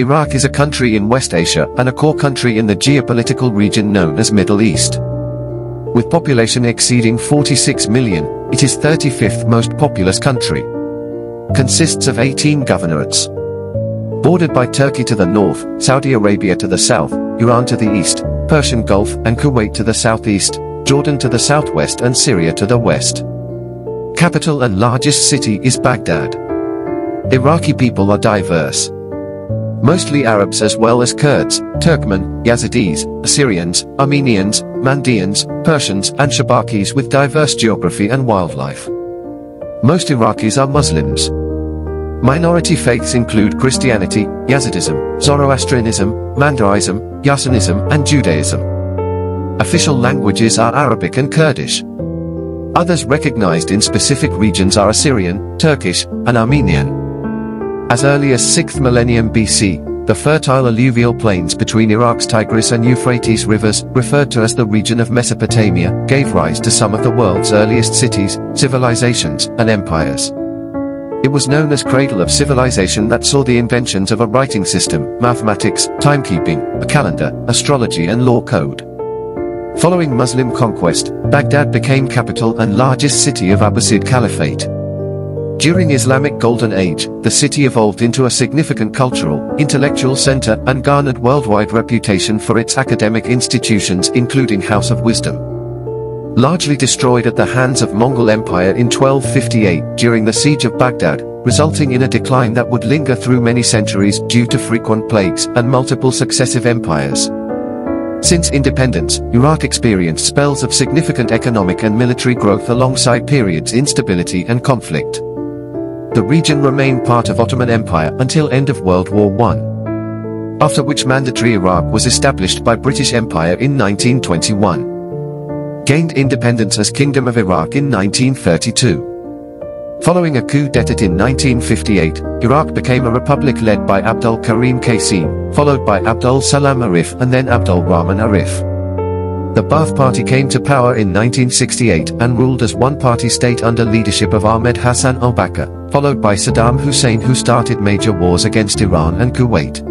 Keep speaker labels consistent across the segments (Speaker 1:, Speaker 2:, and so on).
Speaker 1: Iraq is a country in West Asia and a core country in the geopolitical region known as Middle East. With population exceeding 46 million, it is 35th most populous country. Consists of 18 governorates. Bordered by Turkey to the north, Saudi Arabia to the south, Iran to the east, Persian Gulf and Kuwait to the southeast, Jordan to the southwest and Syria to the west. Capital and largest city is Baghdad. Iraqi people are diverse. Mostly Arabs as well as Kurds, Turkmen, Yazidis, Assyrians, Armenians, Mandaeans, Persians and Shabakis with diverse geography and wildlife. Most Iraqis are Muslims. Minority faiths include Christianity, Yazidism, Zoroastrianism, Mandaeism, Yassanism and Judaism. Official languages are Arabic and Kurdish. Others recognized in specific regions are Assyrian, Turkish, and Armenian. As early as 6th millennium BC, the fertile alluvial plains between Iraq's Tigris and Euphrates rivers, referred to as the region of Mesopotamia, gave rise to some of the world's earliest cities, civilizations, and empires. It was known as cradle of civilization that saw the inventions of a writing system, mathematics, timekeeping, a calendar, astrology and law code. Following Muslim conquest, Baghdad became capital and largest city of Abbasid Caliphate. During Islamic Golden Age, the city evolved into a significant cultural, intellectual center and garnered worldwide reputation for its academic institutions including House of Wisdom. Largely destroyed at the hands of Mongol Empire in 1258 during the siege of Baghdad, resulting in a decline that would linger through many centuries due to frequent plagues and multiple successive empires. Since independence, Iraq experienced spells of significant economic and military growth alongside periods of instability and conflict. The region remained part of Ottoman Empire until end of World War I. After which mandatory Iraq was established by British Empire in 1921. Gained independence as Kingdom of Iraq in 1932. Following a coup d'état in 1958, Iraq became a republic led by Abdul Karim Qasim, followed by Abdul Salam Arif and then Abdul Rahman Arif. The Ba'ath Party came to power in 1968 and ruled as one-party state under leadership of Ahmed Hassan al-Bakr, followed by Saddam Hussein who started major wars against Iran and Kuwait.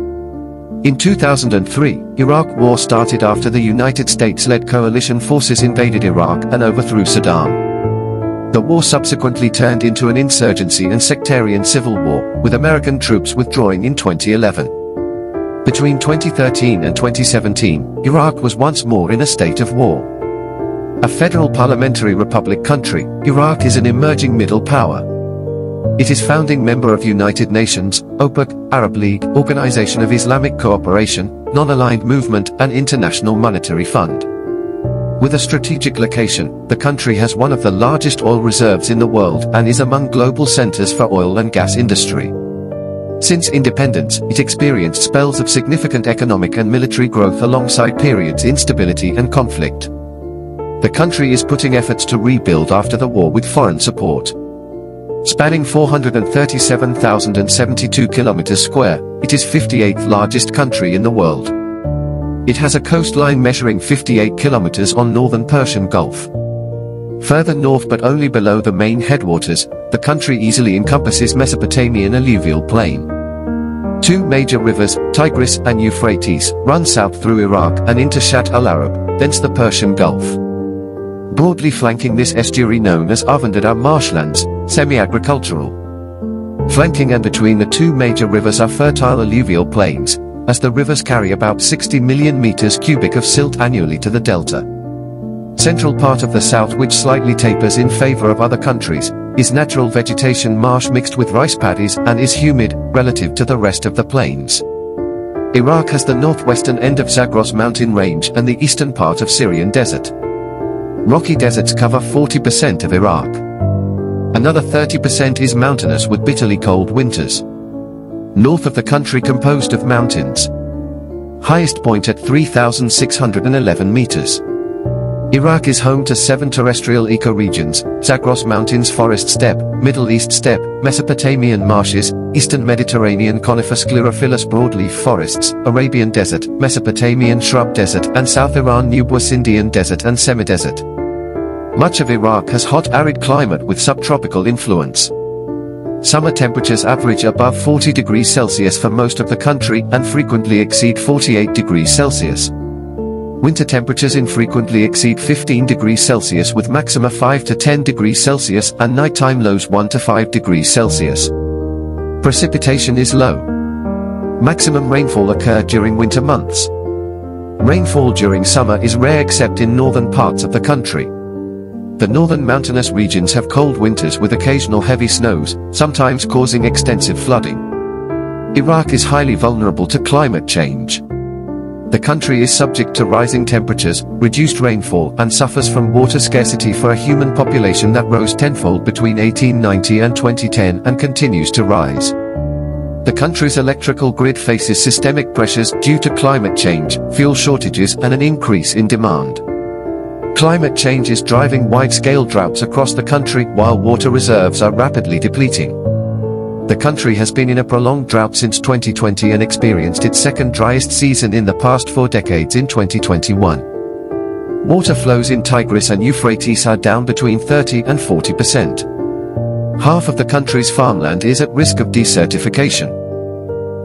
Speaker 1: In 2003, Iraq war started after the United States-led coalition forces invaded Iraq and overthrew Saddam. The war subsequently turned into an insurgency and sectarian civil war, with American troops withdrawing in 2011. Between 2013 and 2017, Iraq was once more in a state of war. A federal parliamentary republic country, Iraq is an emerging middle power. It is founding member of United Nations, OPEC, Arab League, Organization of Islamic Cooperation, Non-Aligned Movement and International Monetary Fund. With a strategic location, the country has one of the largest oil reserves in the world and is among global centers for oil and gas industry. Since independence, it experienced spells of significant economic and military growth alongside periods of instability and conflict. The country is putting efforts to rebuild after the war with foreign support. Spanning 437,072 kilometers square, it is 58th largest country in the world. It has a coastline measuring 58 kilometers on northern Persian Gulf. Further north but only below the main headwaters, the country easily encompasses Mesopotamian alluvial plain. Two major rivers, Tigris and Euphrates, run south through Iraq and into Shatt al-Arab, thence the Persian Gulf. Broadly flanking this estuary known as Avandada marshlands, semi-agricultural. Flanking and between the two major rivers are fertile alluvial plains, as the rivers carry about 60 million meters cubic of silt annually to the delta. Central part of the south, which slightly tapers in favor of other countries, is natural vegetation marsh mixed with rice paddies and is humid, relative to the rest of the plains. Iraq has the northwestern end of Zagros mountain range and the eastern part of Syrian desert. Rocky deserts cover 40% of Iraq. Another 30% is mountainous with bitterly cold winters. North of the country composed of mountains. Highest point at 3,611 meters. Iraq is home to 7 terrestrial ecoregions: Zagros Mountains Forest Steppe, Middle East Steppe, Mesopotamian Marshes, Eastern Mediterranean Coniferous Sclerophyllous Broadleaf Forests, Arabian Desert, Mesopotamian Shrub Desert and South Iran Nubian Desert and Semi-Desert. Much of Iraq has hot arid climate with subtropical influence. Summer temperatures average above 40 degrees Celsius for most of the country and frequently exceed 48 degrees Celsius. Winter temperatures infrequently exceed 15 degrees Celsius with maxima 5 to 10 degrees Celsius and nighttime lows 1 to 5 degrees Celsius. Precipitation is low. Maximum rainfall occurs during winter months. Rainfall during summer is rare except in northern parts of the country. The northern mountainous regions have cold winters with occasional heavy snows, sometimes causing extensive flooding. Iraq is highly vulnerable to climate change. The country is subject to rising temperatures, reduced rainfall, and suffers from water scarcity for a human population that rose tenfold between 1890 and 2010 and continues to rise. The country's electrical grid faces systemic pressures due to climate change, fuel shortages, and an increase in demand. Climate change is driving wide-scale droughts across the country while water reserves are rapidly depleting. The country has been in a prolonged drought since 2020 and experienced its second driest season in the past 4 decades in 2021. Water flows in Tigris and Euphrates are down between 30 and 40%. Half of the country's farmland is at risk of desertification.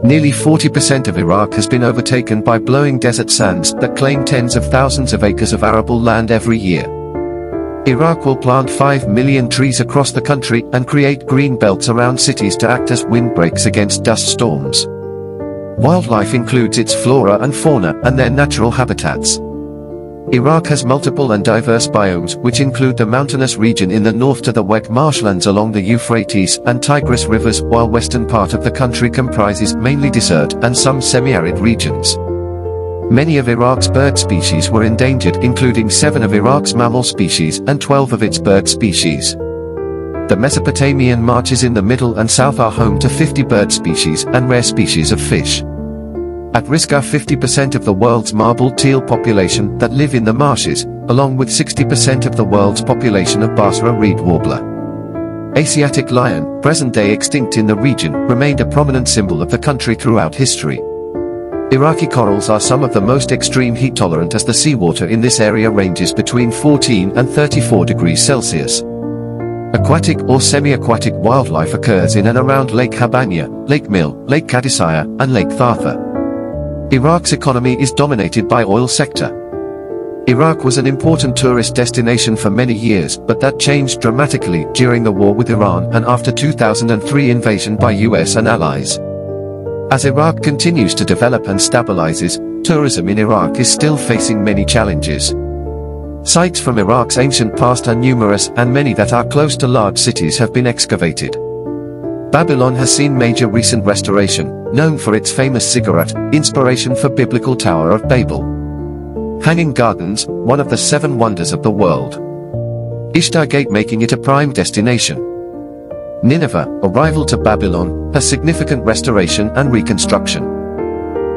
Speaker 1: Nearly 40% of Iraq has been overtaken by blowing desert sands that claim tens of thousands of acres of arable land every year. Iraq will plant 5 million trees across the country and create green belts around cities to act as windbreaks against dust storms. Wildlife includes its flora and fauna and their natural habitats. Iraq has multiple and diverse biomes which include the mountainous region in the north to the wet marshlands along the Euphrates and Tigris rivers, while western part of the country comprises mainly desert and some semi-arid regions. Many of Iraq's bird species were endangered, including 7 of Iraq's mammal species and 12 of its bird species. The Mesopotamian marches in the middle and south are home to 50 bird species and rare species of fish. At risk are 50% of the world's marble teal population that live in the marshes, along with 60% of the world's population of Basra reed warbler. Asiatic lion, present-day extinct in the region, remained a prominent symbol of the country throughout history. Iraqi corals are some of the most extreme heat tolerant as the seawater in this area ranges between 14 and 34 degrees Celsius. Aquatic or semi-aquatic wildlife occurs in and around Lake Habanya, Lake Mil, Lake Qadisiyah, and Lake Thartha. Iraq's economy is dominated by oil sector. Iraq was an important tourist destination for many years, but that changed dramatically during the war with Iran and after 2003 invasion by US and allies. As Iraq continues to develop and stabilizes, tourism in Iraq is still facing many challenges. Sites from Iraq's ancient past are numerous and many that are close to large cities have been excavated. Babylon has seen major recent restoration, known for its famous ziggurat, inspiration for biblical Tower of Babel. Hanging Gardens, one of the 7 wonders of the world. Ishtar Gate making it a prime destination. Nineveh, a rival to Babylon, has significant restoration and reconstruction.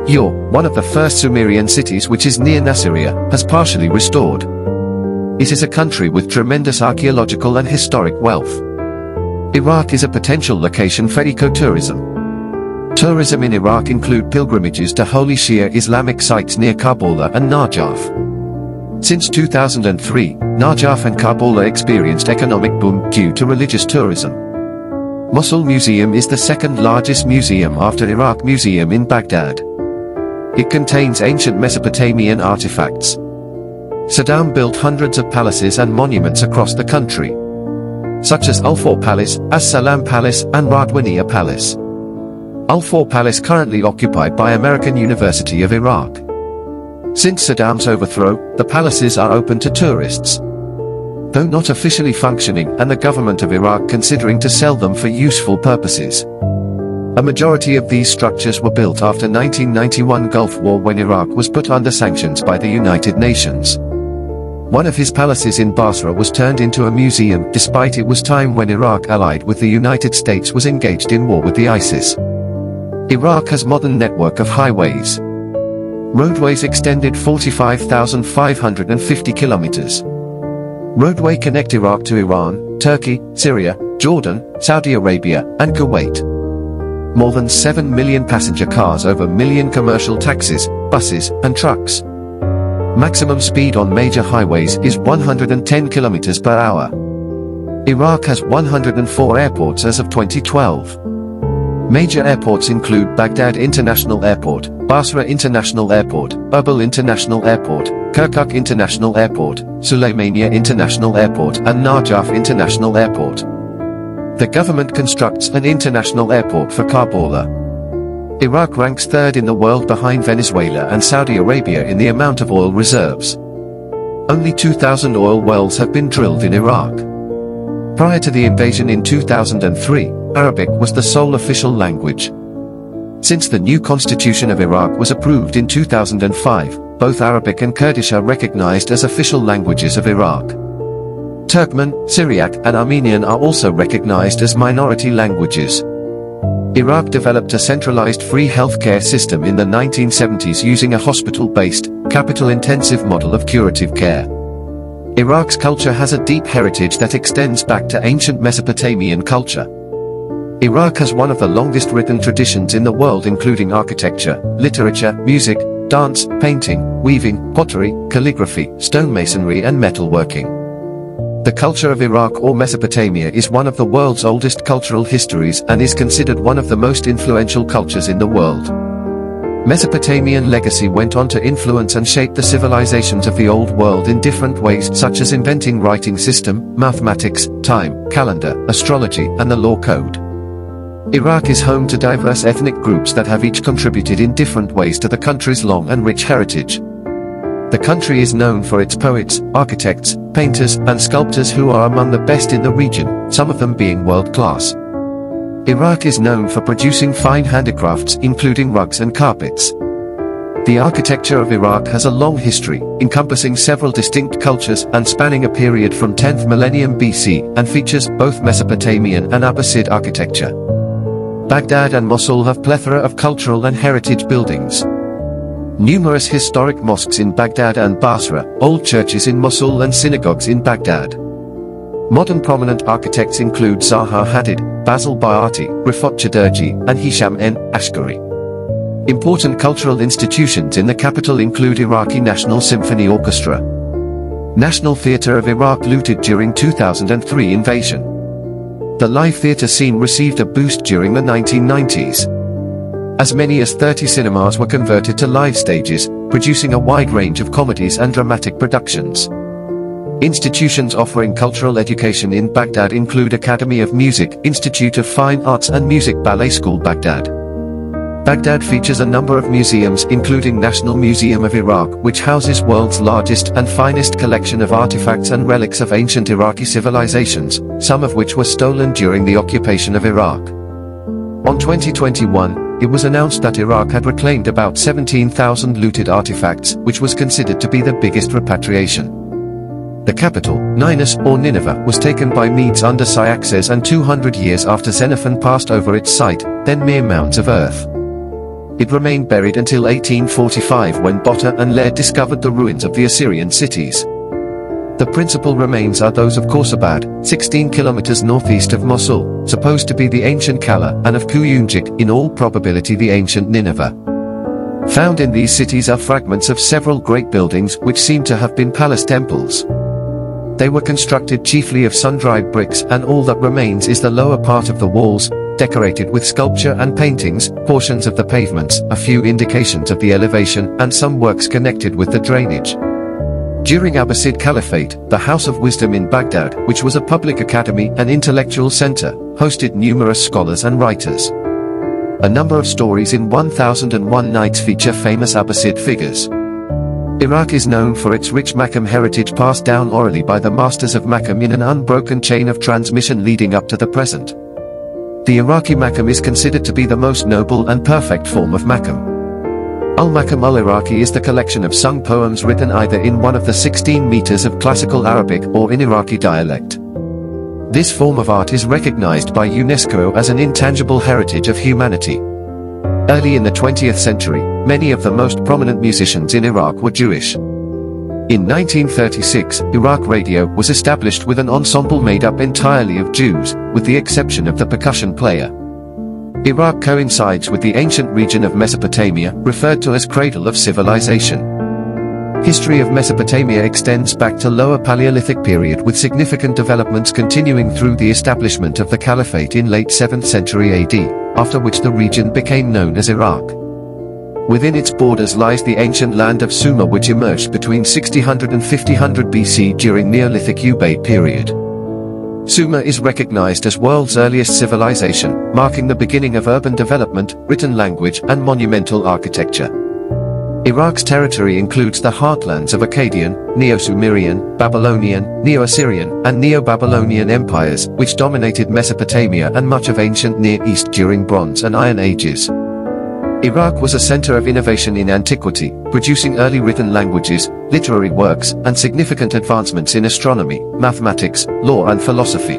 Speaker 1: Ur, one of the first Sumerian cities which is near Nasiriyah, has partially restored. It is a country with tremendous archaeological and historic wealth. Iraq is a potential location for ecotourism. Tourism in Iraq include pilgrimages to holy Shia Islamic sites near Karbala and Najaf. Since 2003, Najaf and Karbala experienced economic boom due to religious tourism. Mosul Museum is the second largest museum after Iraq Museum in Baghdad. It contains ancient Mesopotamian artifacts. Saddam built hundreds of palaces and monuments across the country, such as Al-Faw Palace, As-Salam Palace, and Radwaniyah Palace. Al-Faw Palace currently occupied by American University of Iraq. Since Saddam's overthrow, the palaces are open to tourists, though not officially functioning, and the government of Iraq considering to sell them for useful purposes. A majority of these structures were built after 1991 Gulf War when Iraq was put under sanctions by the United Nations. One of his palaces in Basra was turned into a museum despite it was time when Iraq allied with the United States was engaged in war with the ISIS. Iraq has modern network of highways. Roadways extended 45,550 kilometers. Roadway connect Iraq to Iran, Turkey, Syria, Jordan, Saudi Arabia, and Kuwait. More than 7 million passenger cars, over a million commercial taxis, buses, and trucks. Maximum speed on major highways is 110 km per hour. Iraq has 104 airports as of 2012. Major airports include Baghdad International Airport, Basra International Airport, Erbil International Airport, Kirkuk International Airport, Sulaimania International Airport and Najaf International Airport. The government constructs an international airport for Kabul. Iraq ranks third in the world behind Venezuela and Saudi Arabia in the amount of oil reserves. Only 2,000 oil wells have been drilled in Iraq. Prior to the invasion in 2003, Arabic was the sole official language. Since the new constitution of Iraq was approved in 2005, both Arabic and Kurdish are recognized as official languages of Iraq. Turkmen, Syriac and Armenian are also recognized as minority languages. Iraq developed a centralized free healthcare system in the 1970s using a hospital-based, capital-intensive model of curative care. Iraq's culture has a deep heritage that extends back to ancient Mesopotamian culture. Iraq has one of the longest written traditions in the world, including architecture, literature, music, dance, painting, weaving, pottery, calligraphy, stonemasonry and metalworking. The culture of Iraq or Mesopotamia is one of the world's oldest cultural histories and is considered one of the most influential cultures in the world. Mesopotamian legacy went on to influence and shape the civilizations of the Old World in different ways, such as inventing writing system, mathematics, time, calendar, astrology, and the law code. Iraq is home to diverse ethnic groups that have each contributed in different ways to the country's long and rich heritage. The country is known for its poets, architects, painters, and sculptors who are among the best in the region, some of them being world-class. Iraq is known for producing fine handicrafts, including rugs and carpets. The architecture of Iraq has a long history, encompassing several distinct cultures and spanning a period from 10th millennium BC, and features both Mesopotamian and Abbasid architecture. Baghdad and Mosul have plethora of cultural and heritage buildings. Numerous historic mosques in Baghdad and Basra, old churches in Mosul and synagogues in Baghdad. Modern prominent architects include Zaha Hadid, Basil Bayati, Rifat Chadurji, and Hisham N. Ashkari. Important cultural institutions in the capital include Iraqi National Symphony Orchestra. National Theatre of Iraq looted during 2003 invasion. The live theatre scene received a boost during the 1990s. As many as 30 cinemas were converted to live stages, producing a wide range of comedies and dramatic productions. Institutions offering cultural education in Baghdad include Academy of Music, Institute of Fine Arts and Music Ballet School Baghdad. Baghdad features a number of museums including National Museum of Iraq, which houses world's largest and finest collection of artifacts and relics of ancient Iraqi civilizations, some of which were stolen during the occupation of Iraq. On 2021, it was announced that Iraq had reclaimed about 17,000 looted artifacts, which was considered to be the biggest repatriation. The capital, Ninus or Nineveh, was taken by Medes under Cyaxares, and 200 years after Xenophon passed over its site, then mere mounds of earth. It remained buried until 1845 when Botta and Laird discovered the ruins of the Assyrian cities. The principal remains are those of Khorsabad, 16 kilometers northeast of Mosul, supposed to be the ancient Kala, and of Kuyunjik, in all probability the ancient Nineveh. Found in these cities are fragments of several great buildings which seem to have been palace temples. They were constructed chiefly of sun-dried bricks, and all that remains is the lower part of the walls, decorated with sculpture and paintings, portions of the pavements, a few indications of the elevation, and some works connected with the drainage. During Abbasid Caliphate, the House of Wisdom in Baghdad, which was a public academy and intellectual center, hosted numerous scholars and writers. A number of stories in 1001 Nights feature famous Abbasid figures. Iraq is known for its rich Makam heritage passed down orally by the masters of Makam in an unbroken chain of transmission leading up to the present. The Iraqi Makam is considered to be the most noble and perfect form of Makam. Al-Makam al-Iraqi is the collection of sung poems written either in one of the 16 meters of classical Arabic or in Iraqi dialect. This form of art is recognized by UNESCO as an intangible heritage of humanity. Early in the 20th century, many of the most prominent musicians in Iraq were Jewish. In 1936, Iraq Radio was established with an ensemble made up entirely of Jews, with the exception of the percussion player. Iraq coincides with the ancient region of Mesopotamia, referred to as Cradle of Civilization. History of Mesopotamia extends back to Lower Paleolithic period, with significant developments continuing through the establishment of the Caliphate in late 7th century AD, after which the region became known as Iraq. Within its borders lies the ancient land of Sumer, which emerged between 6000 and 5000 BC during Neolithic Ubaid period. Sumer is recognized as world's earliest civilization, marking the beginning of urban development, written language, and monumental architecture. Iraq's territory includes the heartlands of Akkadian, Neo-Sumerian, Babylonian, Neo-Assyrian, and Neo-Babylonian empires, which dominated Mesopotamia and much of ancient Near East during Bronze and Iron Ages. Iraq was a center of innovation in antiquity, producing early written languages, literary works, and significant advancements in astronomy, mathematics, law, and philosophy.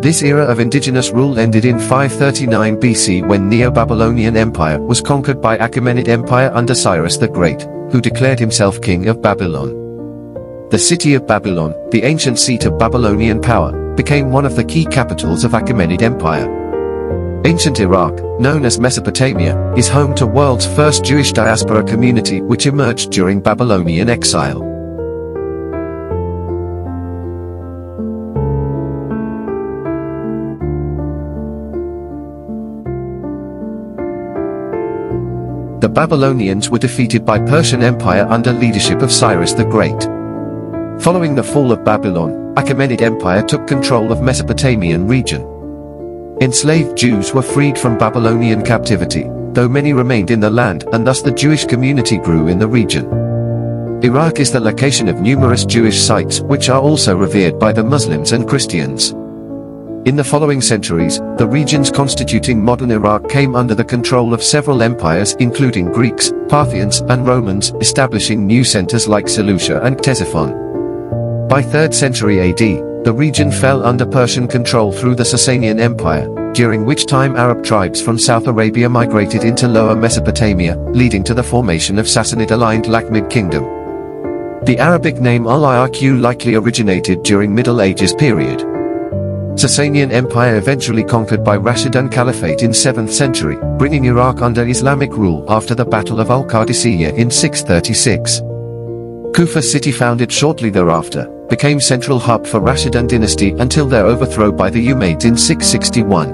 Speaker 1: This era of indigenous rule ended in 539 BC when Neo-Babylonian Empire was conquered by Achaemenid Empire under Cyrus the Great, who declared himself king of Babylon. The city of Babylon, the ancient seat of Babylonian power, became one of the key capitals of Achaemenid Empire. Ancient Iraq, known as Mesopotamia, is home to world's first Jewish diaspora community, which emerged during Babylonian exile. The Babylonians were defeated by Persian Empire under leadership of Cyrus the Great. Following the fall of Babylon, Achaemenid Empire took control of Mesopotamian region. Enslaved Jews were freed from Babylonian captivity, though many remained in the land, and thus the Jewish community grew in the region. Iraq is the location of numerous Jewish sites, which are also revered by the Muslims and Christians. In the following centuries, the regions constituting modern Iraq came under the control of several empires, including Greeks, Parthians, and Romans, establishing new centers like Seleucia and Ctesiphon. By 3rd century AD, the region fell under Persian control through the Sasanian Empire, during which time Arab tribes from South Arabia migrated into Lower Mesopotamia, leading to the formation of Sassanid-aligned Lakhmid Kingdom. The Arabic name Al-Iraq likely originated during Middle Ages period. Sasanian Empire eventually conquered by Rashidun Caliphate in 7th century, bringing Iraq under Islamic rule after the Battle of Al-Qadisiyah in 636. Kufa city, founded shortly thereafter, became central hub for Rashidun dynasty until their overthrow by the Umayyads in 661.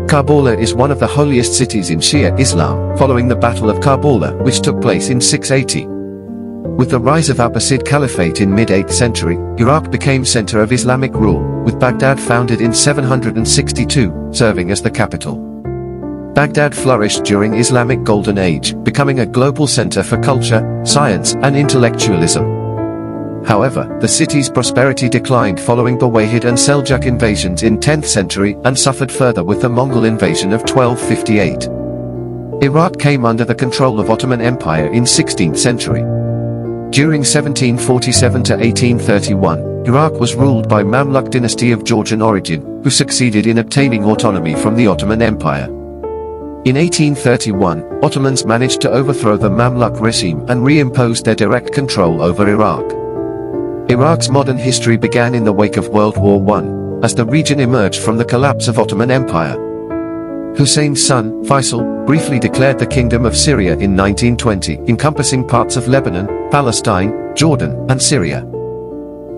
Speaker 1: Karbala is one of the holiest cities in Shia Islam, following the Battle of Karbala, which took place in 680. With the rise of Abbasid Caliphate in mid-8th century, Iraq became center of Islamic rule, with Baghdad founded in 762, serving as the capital. Baghdad flourished during Islamic Golden Age, becoming a global center for culture, science, and intellectualism. However, the city's prosperity declined following Buwayhid and Seljuk invasions in 10th century and suffered further with the Mongol invasion of 1258. Iraq came under the control of Ottoman Empire in 16th century. During 1747 to 1831, Iraq was ruled by Mamluk dynasty of Georgian origin, who succeeded in obtaining autonomy from the Ottoman Empire. In 1831, Ottomans managed to overthrow the Mamluk regime and reimposed their direct control over Iraq. Iraq's modern history began in the wake of World War I, as the region emerged from the collapse of Ottoman Empire. Hussein's son, Faisal, briefly declared the Kingdom of Syria in 1920, encompassing parts of Lebanon, Palestine, Jordan, and Syria.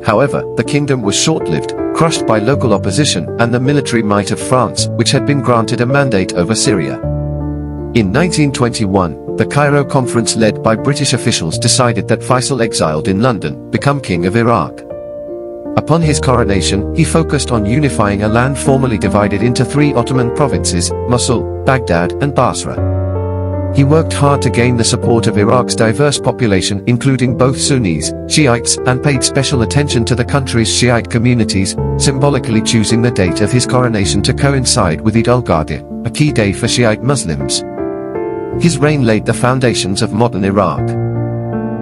Speaker 1: However, the kingdom was short-lived, crushed by local opposition and the military might of France, which had been granted a mandate over Syria. In 1921, the Cairo Conference led by British officials decided that Faisal, exiled in London, become king of Iraq. Upon his coronation, he focused on unifying a land formerly divided into 3 Ottoman provinces, Mosul, Baghdad, and Basra. He worked hard to gain the support of Iraq's diverse population, including both Sunnis, Shiites, and paid special attention to the country's Shiite communities, symbolically choosing the date of his coronation to coincide with Eid al-Ghadir, a key day for Shiite Muslims. His reign laid the foundations of modern Iraq.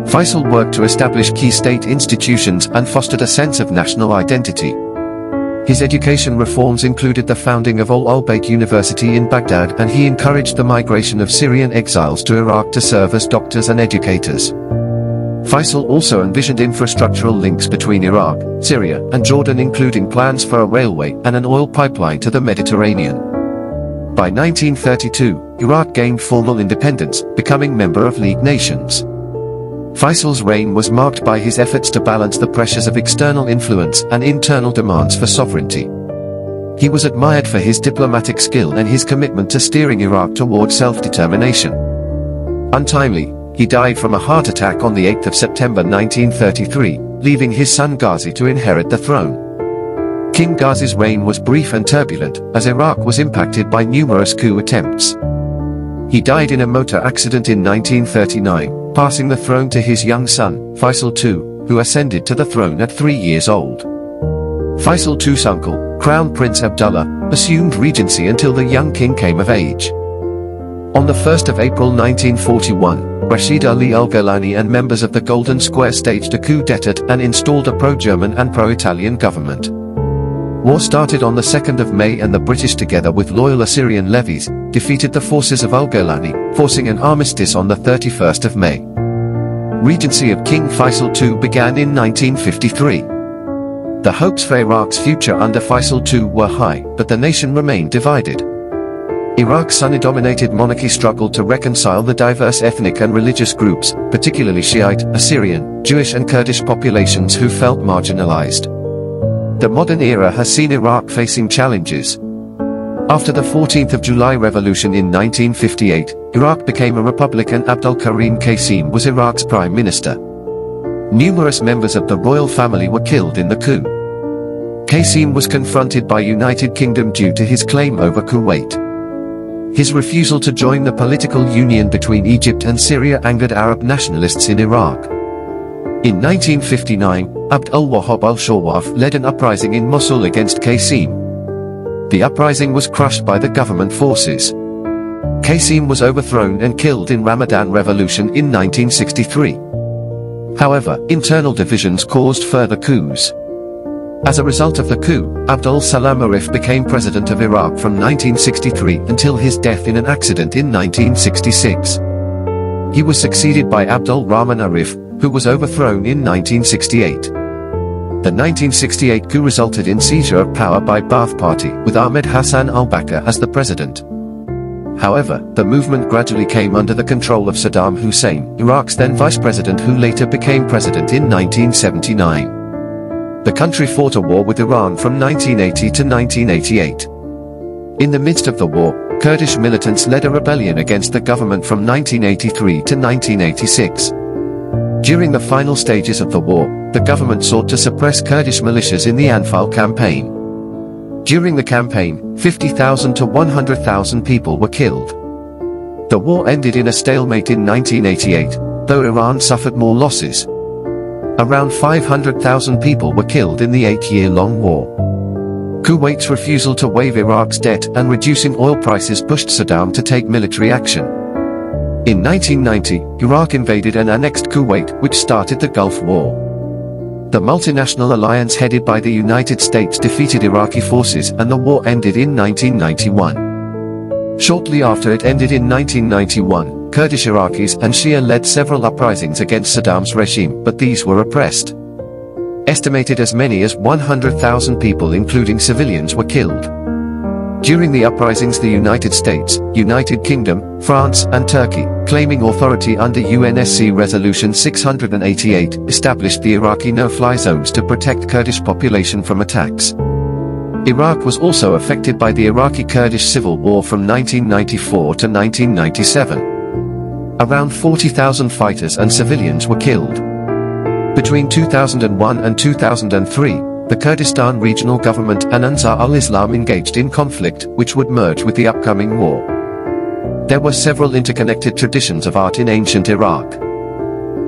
Speaker 1: Faisal worked to establish key state institutions and fostered a sense of national identity. His education reforms included the founding of Al-Bayt University in Baghdad, and he encouraged the migration of Syrian exiles to Iraq to serve as doctors and educators. Faisal also envisioned infrastructural links between Iraq, Syria, and Jordan, including plans for a railway and an oil pipeline to the Mediterranean. By 1932, Iraq gained formal independence, becoming member of League Nations. Faisal's reign was marked by his efforts to balance the pressures of external influence and internal demands for sovereignty. He was admired for his diplomatic skill and his commitment to steering Iraq toward self-determination. Untimely, he died from a heart attack on the 8th of September 1933, leaving his son Ghazi to inherit the throne. King Ghazi's reign was brief and turbulent, as Iraq was impacted by numerous coup attempts. He died in a motor accident in 1939, passing the throne to his young son, Faisal II, who ascended to the throne at 3 years old. Faisal II's uncle, Crown Prince Abdullah, assumed regency until the young king came of age. On the 1st of April 1941, Rashid Ali al-Gilani and members of the Golden Square staged a coup d'etat and installed a pro-German and pro-Italian government. War started on the 2nd of May, and the British, together with loyal Assyrian levies, defeated the forces of al-Gilani, forcing an armistice on the 31st of May. Regency of King Faisal II began in 1953. The hopes for Iraq's future under Faisal II were high, but the nation remained divided. Iraq's Sunni-dominated monarchy struggled to reconcile the diverse ethnic and religious groups, particularly Shiite, Assyrian, Jewish and Kurdish populations who felt marginalized. The modern era has seen Iraq facing challenges. After the 14th of July revolution in 1958, Iraq became a republic and Abdul Karim Qasim was Iraq's prime minister. Numerous members of the royal family were killed in the coup. Qasim was confronted by United Kingdom due to his claim over Kuwait. His refusal to join the political union between Egypt and Syria angered Arab nationalists in Iraq. In 1959, Abd al-Wahhab al-Shawwaf led an uprising in Mosul against Qasim. The uprising was crushed by the government forces. Qasim was overthrown and killed in Ramadan Revolution in 1963. However, internal divisions caused further coups. As a result of the coup, Abdul Salam Arif became president of Iraq from 1963 until his death in an accident in 1966. He was succeeded by Abdul Rahman Arif, who was overthrown in 1968. The 1968 coup resulted in seizure of power by Ba'ath Party, with Ahmed Hassan al-Bakr as the president. However, the movement gradually came under the control of Saddam Hussein, Iraq's then vice president, who later became president in 1979. The country fought a war with Iran from 1980 to 1988. In the midst of the war, Kurdish militants led a rebellion against the government from 1983 to 1986. During the final stages of the war, the government sought to suppress Kurdish militias in the Al-Faw campaign. During the campaign, 50,000 to 100,000 people were killed. The war ended in a stalemate in 1988, though Iran suffered more losses. Around 500,000 people were killed in the 8-year-long war. Kuwait's refusal to waive Iraq's debt and reducing oil prices pushed Saddam to take military action. In 1990, Iraq invaded and annexed Kuwait, which started the Gulf War. The multinational alliance headed by the United States defeated Iraqi forces, and the war ended in 1991. Shortly after it ended in 1991, Kurdish Iraqis and Shia led several uprisings against Saddam's regime, but these were repressed. Estimated as many as 100,000 people, including civilians, were killed. During the uprisings, the United States, United Kingdom, France, and Turkey, claiming authority under UNSC Resolution 688, established the Iraqi no-fly zones to protect Kurdish population from attacks. Iraq was also affected by the Iraqi-Kurdish civil war from 1994 to 1997. Around 40,000 fighters and civilians were killed. Between 2001 and 2003, the Kurdistan regional government and Ansar al-Islam engaged in conflict, which would merge with the upcoming war. There were several interconnected traditions of art in ancient Iraq.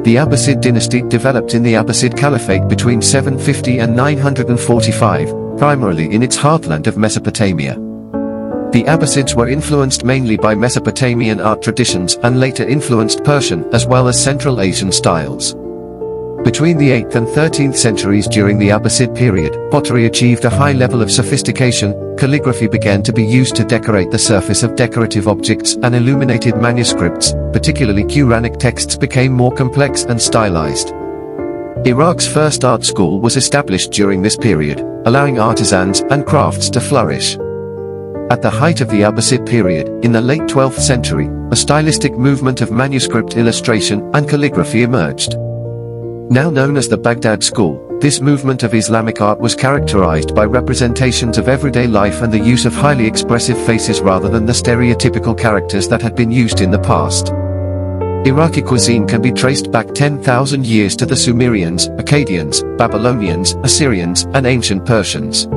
Speaker 1: The Abbasid dynasty developed in the Abbasid Caliphate between 750 and 945, primarily in its heartland of Mesopotamia. The Abbasids were influenced mainly by Mesopotamian art traditions and later influenced Persian as well as Central Asian styles. Between the 8th and 13th centuries during the Abbasid period, pottery achieved a high level of sophistication, calligraphy began to be used to decorate the surface of decorative objects, and illuminated manuscripts, particularly Quranic texts, became more complex and stylized. Iraq's first art school was established during this period, allowing artisans and crafts to flourish. At the height of the Abbasid period, in the late 12th century, a stylistic movement of manuscript illustration and calligraphy emerged. Now known as the Baghdad School, this movement of Islamic art was characterized by representations of everyday life and the use of highly expressive faces rather than the stereotypical characters that had been used in the past. Iraqi cuisine can be traced back 10,000 years to the Sumerians, Akkadians, Babylonians, Assyrians, and ancient Persians.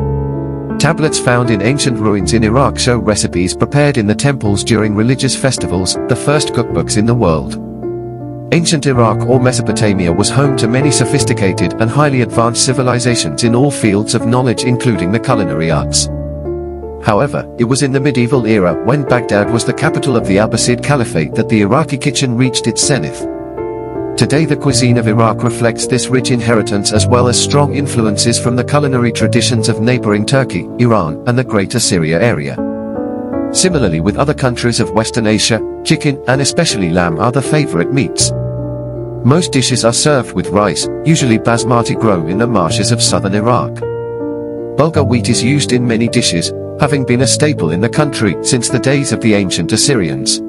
Speaker 1: Tablets found in ancient ruins in Iraq show recipes prepared in the temples during religious festivals, the first cookbooks in the world. Ancient Iraq or Mesopotamia was home to many sophisticated and highly advanced civilizations in all fields of knowledge including the culinary arts. However, it was in the medieval era when Baghdad was the capital of the Abbasid Caliphate that the Iraqi kitchen reached its zenith. Today the cuisine of Iraq reflects this rich inheritance as well as strong influences from the culinary traditions of neighboring Turkey, Iran, and the Greater Syria area. Similarly with other countries of Western Asia, chicken and especially lamb are the favorite meats. Most dishes are served with rice, usually basmati grown in the marshes of southern Iraq. Bulgur wheat is used in many dishes, having been a staple in the country since the days of the ancient Assyrians.